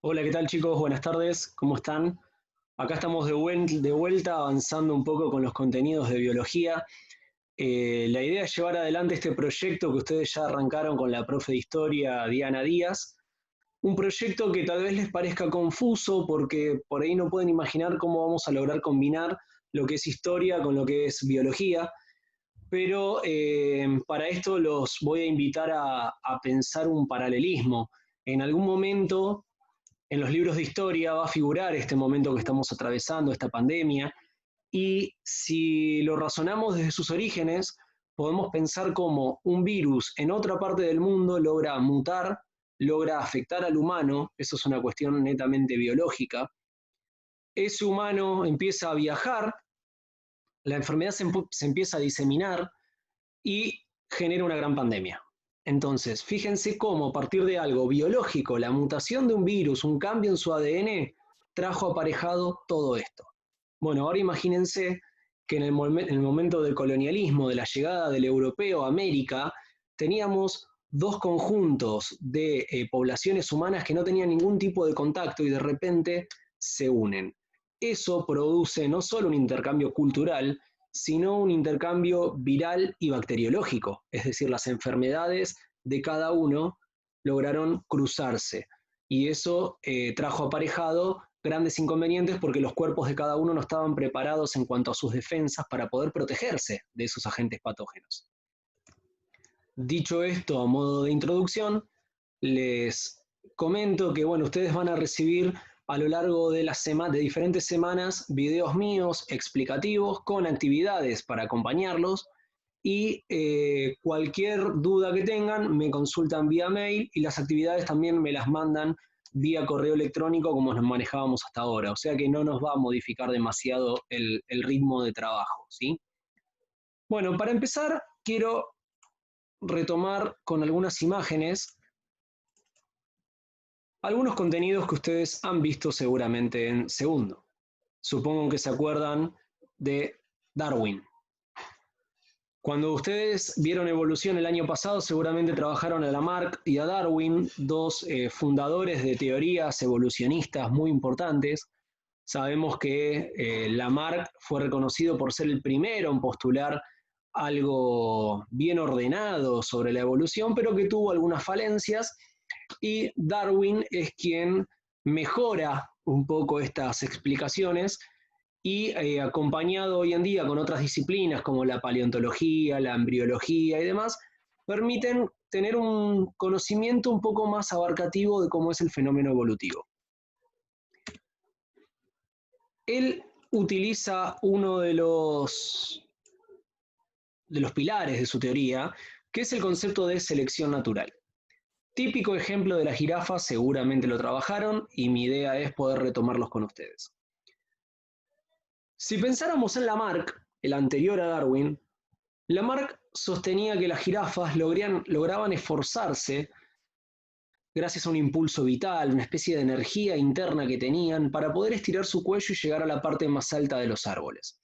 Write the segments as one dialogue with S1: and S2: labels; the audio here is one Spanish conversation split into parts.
S1: Hola, ¿qué tal chicos? Buenas tardes, ¿cómo están? Acá estamos de vuelta avanzando un poco con los contenidos de biología. La idea es llevar adelante este proyecto que ustedes ya arrancaron con la profe de historia Diana Díaz. Un proyecto que tal vez les parezca confuso porque por ahí no pueden imaginar cómo vamos a lograr combinar lo que es historia con lo que es biología, pero para esto los voy a invitar a pensar un paralelismo. En algún momento en los libros de historia va a figurar este momento que estamos atravesando, esta pandemia, y si lo razonamos desde sus orígenes, podemos pensar cómo un virus en otra parte del mundo logra mutar, logra afectar al humano, eso es una cuestión netamente biológica, ese humano empieza a viajar, la enfermedad se empieza a diseminar y genera una gran pandemia. Entonces, fíjense cómo a partir de algo biológico, la mutación de un virus, un cambio en su ADN, trajo aparejado todo esto. Bueno, ahora imagínense que en el momento del colonialismo, de la llegada del europeo a América, teníamos dos conjuntos de poblaciones humanas que no tenían ningún tipo de contacto y de repente se unen. Eso produce no solo un intercambio cultural, sino un intercambio viral y bacteriológico, es decir, las enfermedades de cada uno lograron cruzarse y eso trajo aparejado grandes inconvenientes porque los cuerpos de cada uno no estaban preparados en cuanto a sus defensas para poder protegerse de esos agentes patógenos. Dicho esto, a modo de introducción, les comento que bueno, ustedes van a recibir a lo largo de de diferentes semanas videos míos explicativos con actividades para acompañarlos y cualquier duda que tengan me consultan vía mail y las actividades también me las mandan vía correo electrónico como nos manejábamos hasta ahora, o sea que no nos va a modificar demasiado el ritmo de trabajo, ¿sí? Bueno, para empezar quiero retomar con algunas imágenes algunos contenidos que ustedes han visto seguramente en segundo. Supongo que se acuerdan de Darwin. Cuando ustedes vieron Evolución el año pasado, seguramente trabajaron a Lamarck y a Darwin, dos fundadores de teorías evolucionistas muy importantes. Sabemos que Lamarck fue reconocido por ser el primero en postular algo bien ordenado sobre la evolución, pero que tuvo algunas falencias, y Darwin es quien mejora un poco estas explicaciones y acompañado hoy en día con otras disciplinas como la paleontología, la embriología y demás, permiten tener un conocimiento un poco más abarcativo de cómo es el fenómeno evolutivo. Él utiliza uno de los pilares de su teoría, que es el concepto de selección natural. Típico ejemplo de la jirafa, seguramente lo trabajaron y mi idea es poder retomarlos con ustedes. Si pensáramos en Lamarck, el anterior a Darwin, Lamarck sostenía que las jirafas lograban esforzarse gracias a un impulso vital, una especie de energía interna que tenían para poder estirar su cuello y llegar a la parte más alta de los árboles.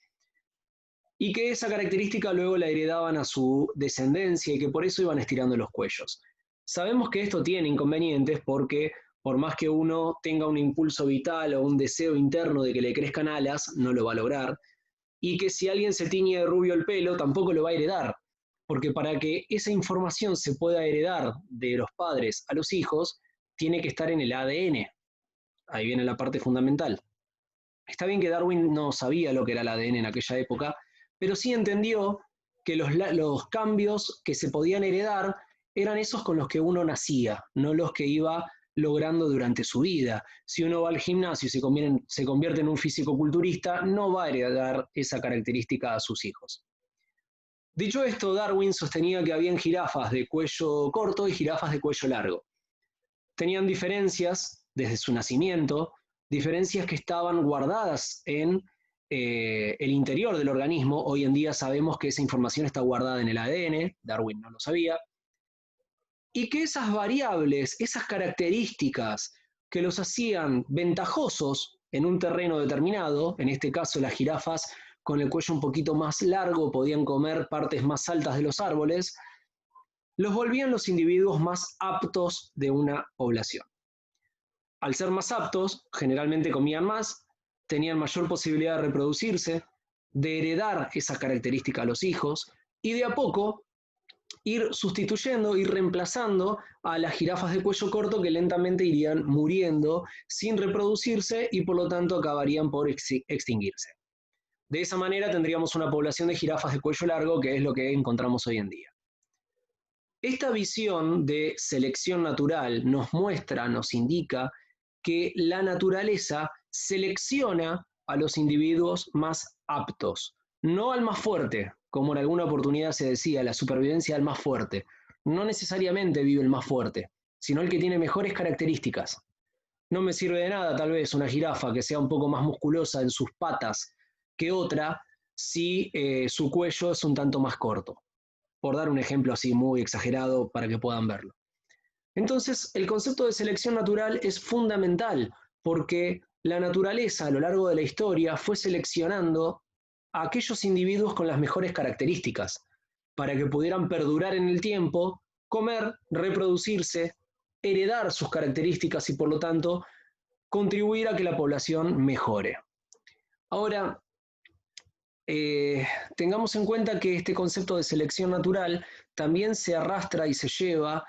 S1: Y que esa característica luego la heredaban a su descendencia y que por eso iban estirando los cuellos. Sabemos que esto tiene inconvenientes porque por más que uno tenga un impulso vital o un deseo interno de que le crezcan alas, no lo va a lograr, y que si alguien se tiñe de rubio el pelo, tampoco lo va a heredar, porque para que esa información se pueda heredar de los padres a los hijos, tiene que estar en el ADN. Ahí viene la parte fundamental. Está bien que Darwin no sabía lo que era el ADN en aquella época, pero sí entendió que los cambios que se podían heredar eran esos con los que uno nacía, no los que iba logrando durante su vida. Si uno va al gimnasio y se convierte en un físico-culturista, no va a heredar esa característica a sus hijos. Dicho esto, Darwin sostenía que habían jirafas de cuello corto y jirafas de cuello largo. Tenían diferencias desde su nacimiento, diferencias que estaban guardadas en el interior del organismo. Hoy en día sabemos que esa información está guardada en el ADN, Darwin no lo sabía, y que esas variables, esas características que los hacían ventajosos en un terreno determinado, en este caso las jirafas con el cuello un poquito más largo podían comer partes más altas de los árboles, los volvían los individuos más aptos de una población. Al ser más aptos, generalmente comían más, tenían mayor posibilidad de reproducirse, de heredar esa característica a los hijos, y de a poco ir sustituyendo, ir reemplazando a las jirafas de cuello corto que lentamente irían muriendo sin reproducirse y por lo tanto acabarían por extinguirse. De esa manera tendríamos una población de jirafas de cuello largo, que es lo que encontramos hoy en día. Esta visión de selección natural nos muestra, nos indica que la naturaleza selecciona a los individuos más aptos, no al más fuerte, como en alguna oportunidad se decía, la supervivencia del más fuerte. No necesariamente vive el más fuerte, sino el que tiene mejores características. No me sirve de nada tal vez una jirafa que sea un poco más musculosa en sus patas que otra si su cuello es un tanto más corto, por dar un ejemplo así muy exagerado para que puedan verlo. Entonces, el concepto de selección natural es fundamental porque la naturaleza a lo largo de la historia fue seleccionando a aquellos individuos con las mejores características para que pudieran perdurar en el tiempo, comer, reproducirse, heredar sus características y por lo tanto contribuir a que la población mejore. Ahora, tengamos en cuenta que este concepto de selección natural también se arrastra y se lleva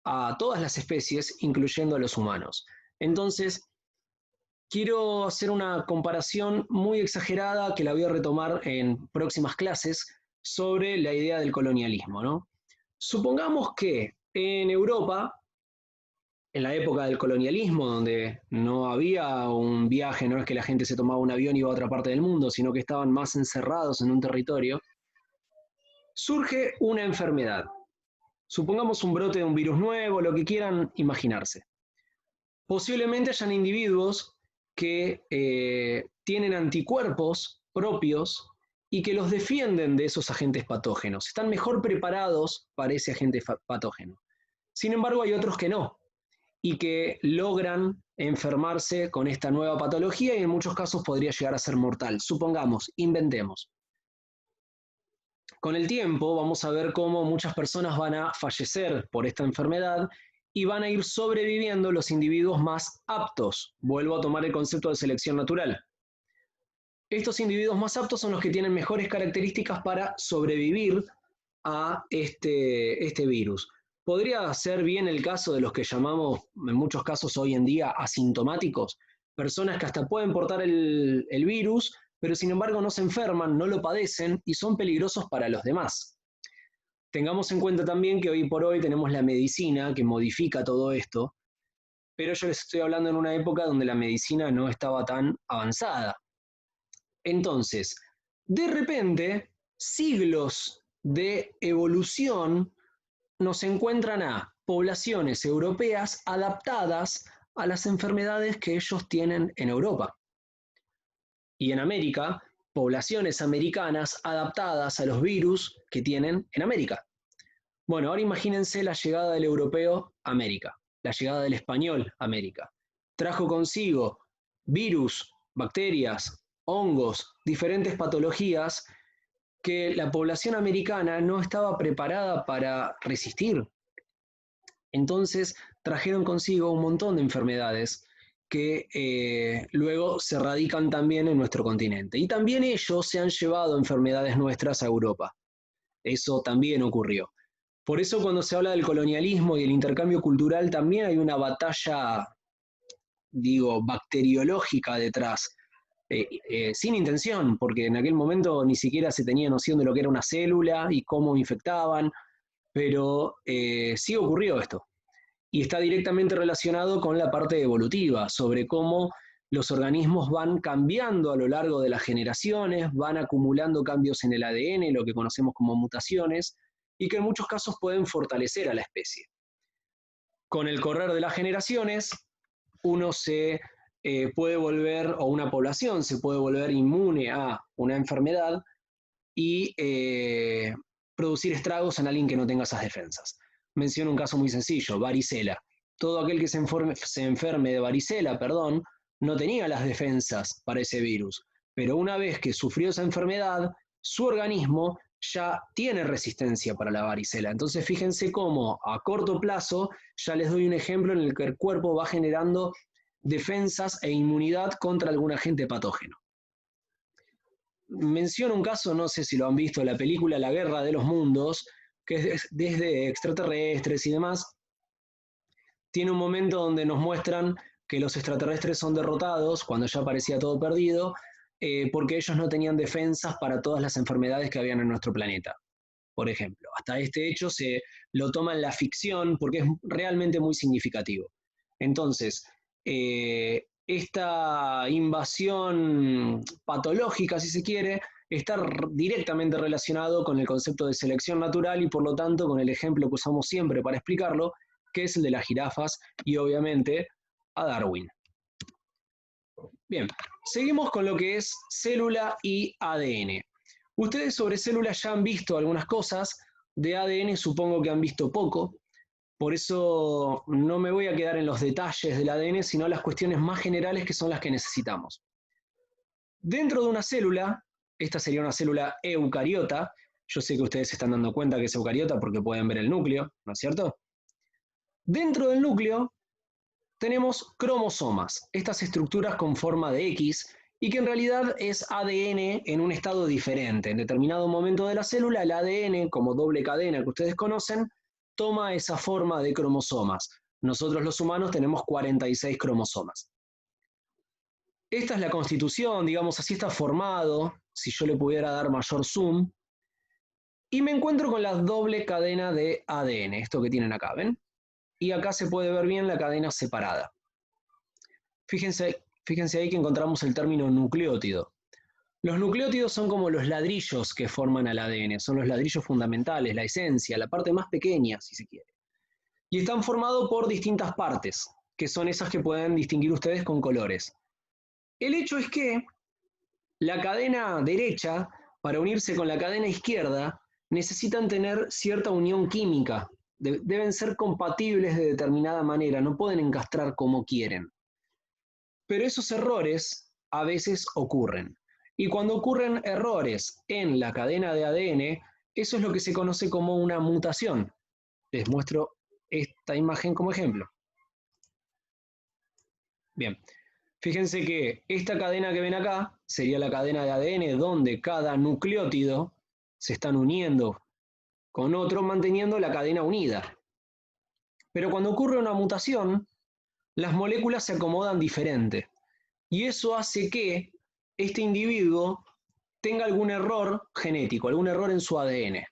S1: a todas las especies, incluyendo a los humanos. Entonces, quiero hacer una comparación muy exagerada que la voy a retomar en próximas clases sobre la idea del colonialismo, ¿no? Supongamos que en Europa, en la época del colonialismo, donde no había un viaje, no es que la gente se tomaba un avión y iba a otra parte del mundo, sino que estaban más encerrados en un territorio, surge una enfermedad. Supongamos un brote de un virus nuevo, lo que quieran imaginarse. Posiblemente hayan individuos que tienen anticuerpos propios y que los defienden de esos agentes patógenos. Están mejor preparados para ese agente patógeno. Sin embargo, hay otros que no y que logran enfermarse con esta nueva patología y en muchos casos podría llegar a ser mortal. Supongamos, inventemos. Con el tiempo vamos a ver cómo muchas personas van a fallecer por esta enfermedad y van a ir sobreviviendo los individuos más aptos. Vuelvo a tomar el concepto de selección natural. Estos individuos más aptos son los que tienen mejores características para sobrevivir a este virus. Podría ser bien el caso de los que llamamos, en muchos casos hoy en día, asintomáticos, personas que hasta pueden portar el virus, pero sin embargo no se enferman, no lo padecen y son peligrosos para los demás. Tengamos en cuenta también que hoy por hoy tenemos la medicina que modifica todo esto, pero yo les estoy hablando en una época donde la medicina no estaba tan avanzada. Entonces, de repente, siglos de evolución nos encuentran a poblaciones europeas adaptadas a las enfermedades que ellos tienen en Europa. Y en América, poblaciones americanas adaptadas a los virus que tienen en América. Bueno, ahora imagínense la llegada del europeo a América, la llegada del español a América. Trajo consigo virus, bacterias, hongos, diferentes patologías que la población americana no estaba preparada para resistir. Entonces trajeron consigo un montón de enfermedades que luego se radican también en nuestro continente. Y también ellos se han llevado enfermedades nuestras a Europa. Eso también ocurrió. Por eso cuando se habla del colonialismo y el intercambio cultural también hay una batalla, digo, bacteriológica detrás. Sin intención, porque en aquel momento ni siquiera se tenía noción de lo que era una célula y cómo infectaban, pero sí ocurrió esto. Y está directamente relacionado con la parte evolutiva, sobre cómo los organismos van cambiando a lo largo de las generaciones, van acumulando cambios en el ADN, lo que conocemos como mutaciones, y que en muchos casos pueden fortalecer a la especie. Con el correr de las generaciones, uno se puede volver, o una población se puede volver inmune a una enfermedad y producir estragos en alguien que no tenga esas defensas. Menciono un caso muy sencillo, varicela. Todo aquel que se enferme de varicela, no tenía las defensas para ese virus, pero una vez que sufrió esa enfermedad, su organismo ya tiene resistencia para la varicela. Entonces fíjense cómo a corto plazo, ya les doy un ejemplo en el que el cuerpo va generando defensas e inmunidad contra algún agente patógeno. Menciono un caso, no sé si lo han visto, la película La Guerra de los Mundos, que es desde extraterrestres y demás. Tiene un momento donde nos muestran que los extraterrestres son derrotados, cuando ya parecía todo perdido, porque ellos no tenían defensas para todas las enfermedades que habían en nuestro planeta, por ejemplo. Hasta este hecho se lo toma en la ficción porque es realmente muy significativo. Entonces, esta invasión patológica, si se quiere, está directamente relacionado con el concepto de selección natural y por lo tanto con el ejemplo que usamos siempre para explicarlo, que es el de las jirafas y obviamente a Darwin. Bien, seguimos con lo que es célula y ADN. Ustedes sobre células ya han visto algunas cosas, de ADN supongo que han visto poco, por eso no me voy a quedar en los detalles del ADN, sino las cuestiones más generales que son las que necesitamos. Dentro de una célula, esta sería una célula eucariota, yo sé que ustedes se están dando cuenta que es eucariota porque pueden ver el núcleo, ¿no es cierto? Dentro del núcleo tenemos cromosomas, estas estructuras con forma de X, y que en realidad es ADN en un estado diferente. En determinado momento de la célula, el ADN, como doble cadena que ustedes conocen, toma esa forma de cromosomas. Nosotros los humanos tenemos 46 cromosomas. Esta es la constitución, digamos, así está formado, si yo le pudiera dar mayor zoom, y me encuentro con la doble cadena de ADN, esto que tienen acá, ¿ven? Y acá se puede ver bien la cadena separada. Fíjense ahí que encontramos el término nucleótido. Los nucleótidos son como los ladrillos que forman al ADN, son los ladrillos fundamentales, la esencia, la parte más pequeña, si se quiere. Y están formados por distintas partes, que son esas que pueden distinguir ustedes con colores. El hecho es que la cadena derecha, para unirse con la cadena izquierda, necesitan tener cierta unión química. Deben ser compatibles de determinada manera, no pueden encastrar como quieren. Pero esos errores a veces ocurren. Y cuando ocurren errores en la cadena de ADN, eso es lo que se conoce como una mutación. Les muestro esta imagen como ejemplo. Bien, fíjense que esta cadena que ven acá sería la cadena de ADN donde cada nucleótido se están uniendo con otro manteniendo la cadena unida. Pero cuando ocurre una mutación, las moléculas se acomodan diferente. Y eso hace que este individuo tenga algún error genético, algún error en su ADN.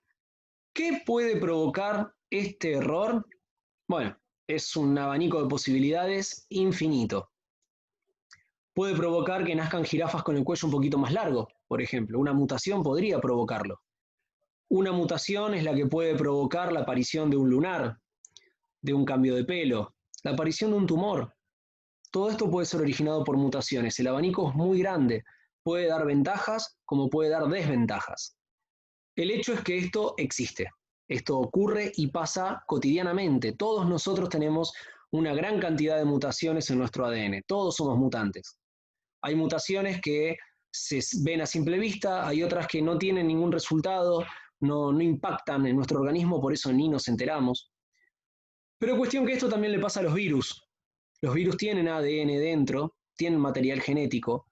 S1: ¿Qué puede provocar este error? Bueno, es un abanico de posibilidades infinito. Puede provocar que nazcan jirafas con el cuello un poquito más largo, por ejemplo. Una mutación podría provocarlo. Una mutación es la que puede provocar la aparición de un lunar, de un cambio de pelo, la aparición de un tumor. Todo esto puede ser originado por mutaciones. El abanico es muy grande. Puede dar ventajas como puede dar desventajas. El hecho es que esto existe. Esto ocurre y pasa cotidianamente. Todos nosotros tenemos una gran cantidad de mutaciones en nuestro ADN. Todos somos mutantes. Hay mutaciones que se ven a simple vista, hay otras que no tienen ningún resultado, no impactan en nuestro organismo, por eso ni nos enteramos. Pero cuestión que esto también le pasa a los virus. Los virus tienen ADN dentro, tienen material genético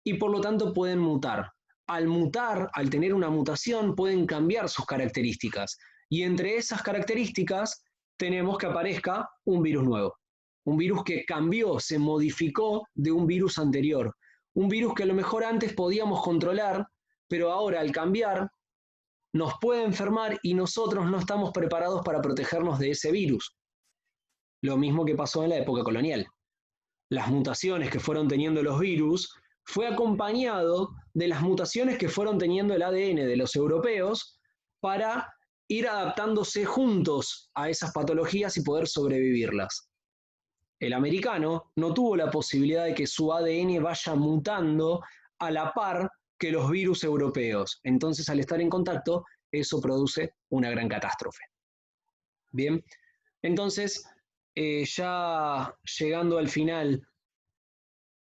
S1: y por lo tanto pueden mutar. Al mutar, al tener una mutación, pueden cambiar sus características. Y entre esas características tenemos que aparezca un virus nuevo. Un virus que cambió, se modificó de un virus anterior. Un virus que a lo mejor antes podíamos controlar, pero ahora al cambiar nos puede enfermar y nosotros no estamos preparados para protegernos de ese virus. Lo mismo que pasó en la época colonial. Las mutaciones que fueron teniendo los virus fue acompañado de las mutaciones que fueron teniendo el ADN de los europeos para ir adaptándose juntos a esas patologías y poder sobrevivirlas. El americano no tuvo la posibilidad de que su ADN vaya mutando a la par que los virus europeos. Entonces, al estar en contacto, eso produce una gran catástrofe. Bien, entonces, ya llegando al final,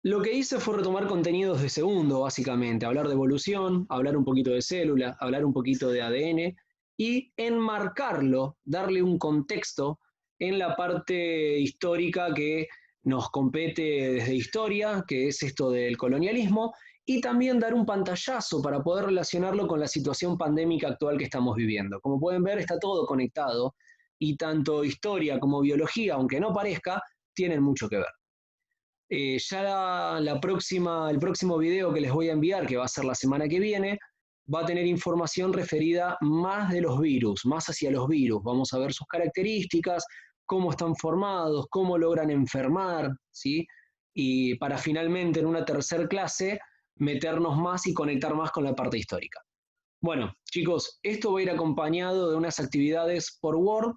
S1: lo que hice fue retomar contenidos de segundo, básicamente, hablar de evolución, hablar un poquito de célula, hablar un poquito de ADN y enmarcarlo, darle un contexto en la parte histórica que nos compete desde historia, que es esto del colonialismo, y también dar un pantallazo para poder relacionarlo con la situación pandémica actual que estamos viviendo. Como pueden ver, está todo conectado y tanto historia como biología, aunque no parezca, tienen mucho que ver. Ya el próximo video que les voy a enviar, que va a ser la semana que viene, va a tener información referida más de los virus, más hacia los virus. Vamos a ver sus características, cómo están formados, cómo logran enfermar, ¿sí? Y para finalmente en una tercera clase meternos más y conectar más con la parte histórica. Bueno, chicos, esto va a ir acompañado de unas actividades por Word,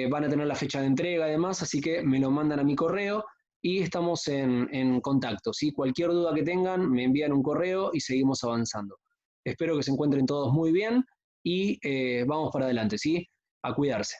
S1: van a tener la fecha de entrega además, así que me lo mandan a mi correo y estamos en contacto, ¿sí? Cualquier duda que tengan, me envían un correo y seguimos avanzando. Espero que se encuentren todos muy bien y vamos para adelante, ¿sí? A cuidarse.